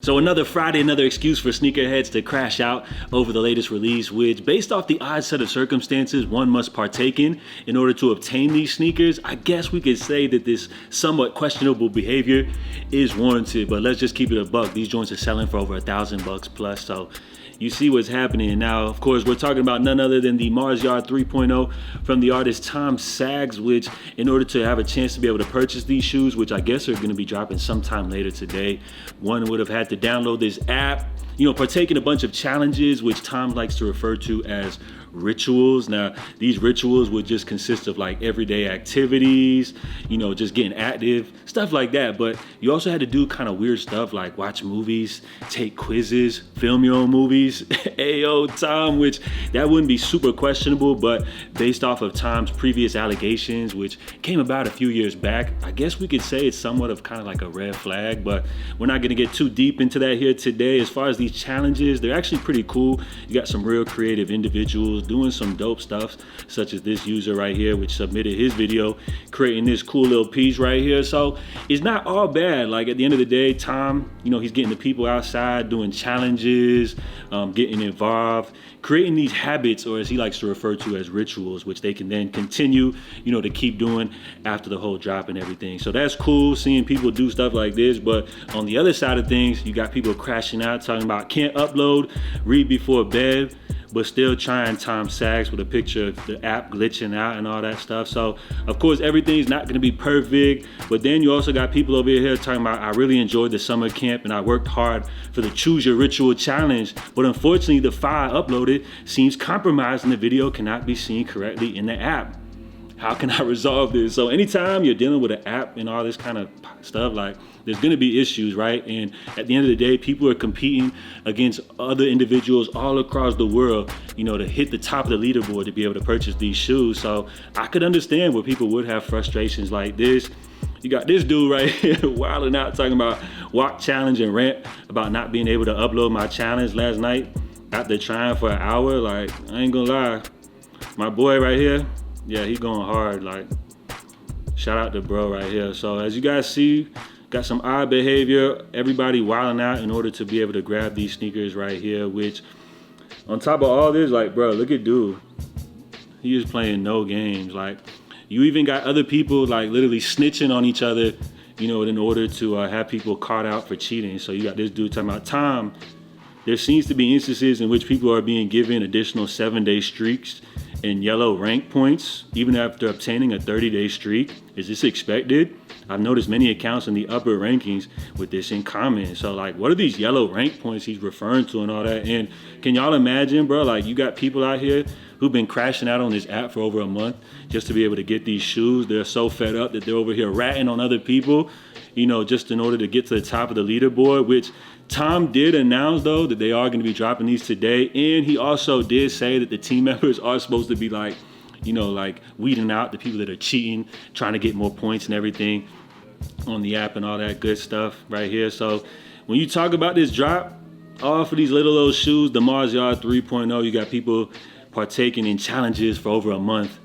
So another Friday, another excuse for sneakerheads to crash out over the latest release, which based off the odd set of circumstances one must partake in order to obtain these sneakers, I guess we could say that this somewhat questionable behavior is warranted, but let's just keep it a buck. These joints are selling for over $1,000 plus, so you see what's happening. Now, of course, we're talking about none other than the Mars Yard 3.0 from the artist Tom Sags, which in order to have a chance to be able to purchase these shoes, which I guess are going to be dropping sometime later today, one would have had to download this app, partake in a bunch of challenges, which Tom likes to refer to as rituals. Now, these rituals would just consist of like everyday activities, just getting active, stuff like that. But you also had to do kind of weird stuff like watch movies, take quizzes, film your own movies. Ayo, Tom, which that wouldn't be super questionable, but based off of Tom's previous allegations, which came about a few years back, I guess we could say it's somewhat of kind of like a red flag, but we're not going to get too deep into that here today. As far as these challenges, they're actually pretty cool. You got some real creative individuals doing some dope stuff, such as this user right here, which submitted his video creating this cool little piece right here. So it's not all bad. Like at the end of the day, Tom, he's getting the people outside doing challenges, getting involved, creating these habits, or as he likes to refer to as rituals, which they can then continue, to keep doing after the whole drop and everything. So that's cool seeing people do stuff like this. But on the other side of things, you got people crashing out talking about can't upload, read before bed, but still trying Tom Sags with a picture of the app glitching out and all that stuff. So of course everything's not gonna be perfect, but then you also got people over here talking about I really enjoyed the summer camp and I worked hard for the Choose Your Ritual challenge, but unfortunately the file uploaded seems compromised and the video cannot be seen correctly in the app. How can I resolve this? So anytime you're dealing with an app and all this kind of stuff, like there's gonna be issues, right? And at the end of the day, people are competing against other individuals all across the world, to hit the top of the leaderboard to be able to purchase these shoes. So I could understand where people would have frustrations like this. You got this dude right here wilding out talking about walk challenge and rant about not being able to upload my challenge last night after trying for an hour. Like, I ain't gonna lie, my boy right here, yeah, he going hard. Like, shout out to bro right here. So as you guys see, got some odd behavior, everybody wilding out in order to be able to grab these sneakers right here, which on top of all this, like, bro, look at dude. He is playing no games. Like, you even got other people like literally snitching on each other, in order to have people caught out for cheating. So you got this dude talking about Tom. There seems to be instances in which people are being given additional 7-day streaks and yellow rank points, even after obtaining a 30-day streak. Is this expected? I've noticed many accounts in the upper rankings with this in common. So like, what are these yellow rank points he's referring to and all that? And can y'all imagine, bro, like you got people out here who've been crashing out on this app for over a month just to be able to get these shoes. They're so fed up that they're over here ratting on other people, just in order to get to the top of the leaderboard, which Tom did announce though that they are going to be dropping these today. And he also did say that the team members are supposed to be like, like weeding out the people that are cheating, trying to get more points and everything on the app and all that good stuff right here. So when you talk about this drop, all for these little shoes, the Mars Yard 3.0, you got people partaking in challenges for over a month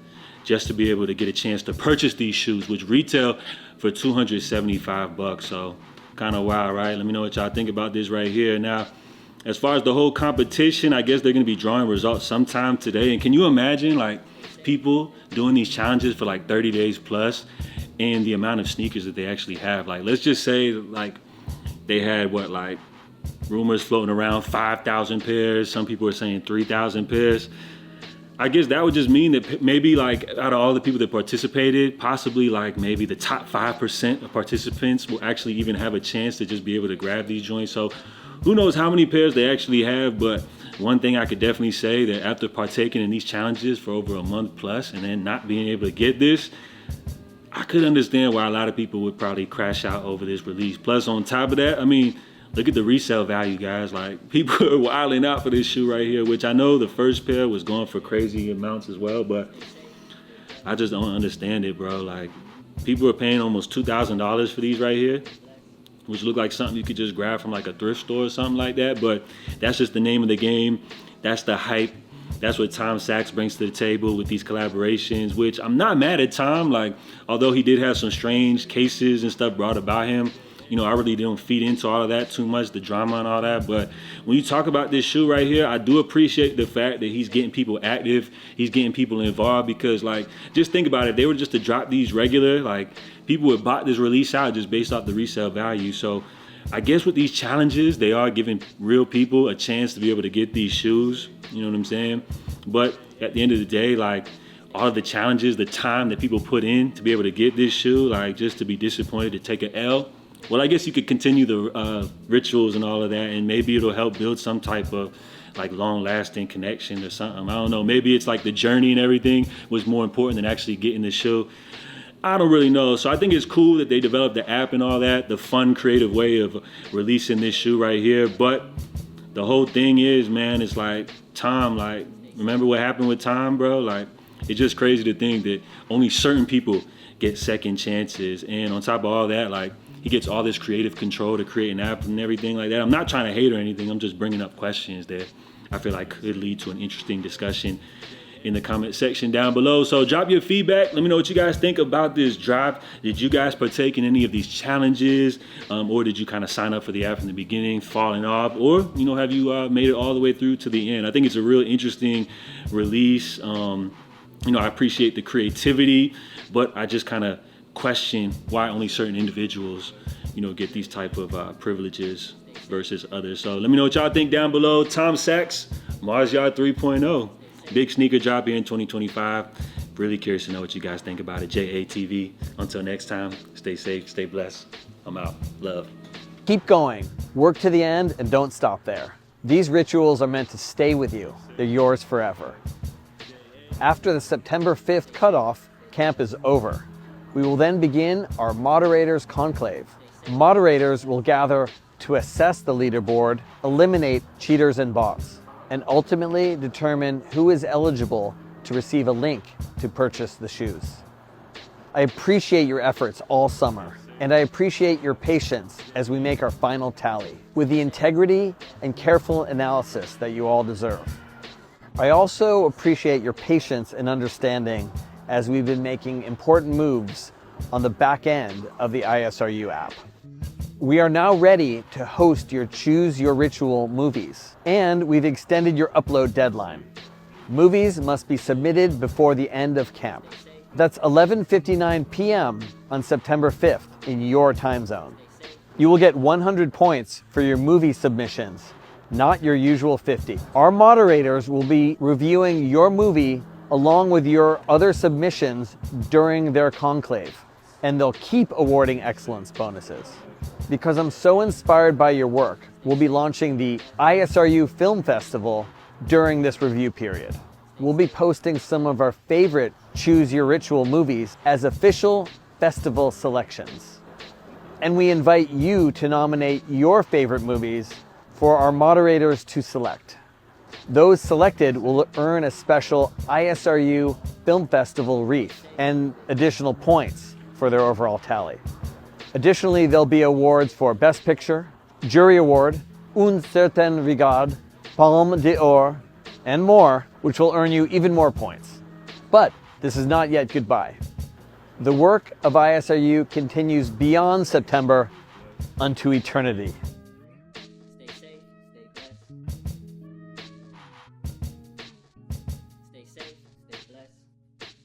just to be able to get a chance to purchase these shoes, which retail for $275. So kind of wild, right? Let me know what y'all think about this right here. Now, as far as the whole competition, I guess they're going to be drawing results sometime today. And can you imagine like people doing these challenges for like 30 days plus and the amount of sneakers that they actually have? Like, let's just say like they had like rumors floating around 5,000 pairs. Some people are saying 3,000 pairs. I guess that would just mean that maybe like out of all the people that participated, possibly like maybe the top 5% of participants will actually even have a chance to just be able to grab these joints. So who knows how many pairs they actually have, but one thing I could definitely say that after partaking in these challenges for over a month plus and then not being able to get this, I could understand why a lot of people would probably crash out over this release. Plus on top of that, I mean, look at the resale value, guys. Like, people are wilding out for this shoe right here, which I know the first pair was going for crazy amounts as well, but I just don't understand it, bro. Like, people are paying almost $2,000 for these right here, which look like something you could just grab from like a thrift store or something like that, but that's just the name of the game. That's the hype. That's what Tom Sags brings to the table with these collaborations, which I'm not mad at Tom. Like, although he did have some strange cases and stuff brought about him, I really don't feed into all of that too much, the drama and all that. But when you talk about this shoe right here, I do appreciate the fact that he's getting people active, he's getting people involved, because like, just think about it, if they were just to drop these regular, like, people would buy this release out just based off the resale value. So I guess with these challenges, they are giving real people a chance to be able to get these shoes, you know what I'm saying? But at the end of the day, like, all of the challenges, the time that people put in to be able to get this shoe, like, just to be disappointed to take an L, well, I guess you could continue the rituals and all of that, and maybe it'll help build some type of like long-lasting connection or something. I don't know. Maybe it's like the journey and everything was more important than actually getting the shoe. I don't really know. So I think it's cool that they developed the app and all that, the fun, creative way of releasing this shoe right here. But the whole thing is, man, it's like Tom, like, remember what happened with Tom, bro? Like, it's just crazy to think that only certain people get second chances. And on top of all that, like, he gets all this creative control to create an app and everything like that. I'm not trying to hate or anything. I'm just bringing up questions that I feel like could lead to an interesting discussion in the comment section down below. So drop your feedback. Let me know what you guys think about this drop. Did you guys partake in any of these challenges? Or did you kind of sign up for the app from the beginning, falling off? Or, have you made it all the way through to the end? I think it's a real interesting release. I appreciate the creativity, but I just kind of question why only certain individuals, get these type of privileges versus others. So let me know what y'all think down below. Tom Sachs, Mars Yard 3.0. Big sneaker drop here in 2025. Really curious to know what you guys think about it. JATV. Until next time, stay safe, stay blessed. I'm out. Love. Keep going. Work to the end and don't stop there. These rituals are meant to stay with you. They're yours forever. After the September 5th cutoff, camp is over. We will then begin our moderators conclave. Moderators will gather to assess the leaderboard, eliminate cheaters and bots, and ultimately determine who is eligible to receive a link to purchase the shoes. I appreciate your efforts all summer, and I appreciate your patience as we make our final tally, with the integrity and careful analysis that you all deserve. I also appreciate your patience and understanding as we've been making important moves on the back end of the ISRU app. We are now ready to host your Choose Your Ritual movies, and we've extended your upload deadline. Movies must be submitted before the end of camp. That's 11:59 p.m. on September 5th in your time zone. You will get 100 points for your movie submissions, not your usual 50. Our moderators will be reviewing your movie along with your other submissions during their conclave, and they'll keep awarding excellence bonuses. Because I'm so inspired by your work, we'll be launching the ISRU Film Festival during this review period. We'll be posting some of our favorite Choose Your Ritual movies as official festival selections. And we invite you to nominate your favorite movies for our moderators to select. Those selected will earn a special ISRU Film Festival wreath and additional points for their overall tally. Additionally, there'll be awards for Best Picture, Jury Award, Un Certain Regard, Palme d'Or, and more, which will earn you even more points. But this is not yet goodbye. The work of ISRU continues beyond September unto eternity.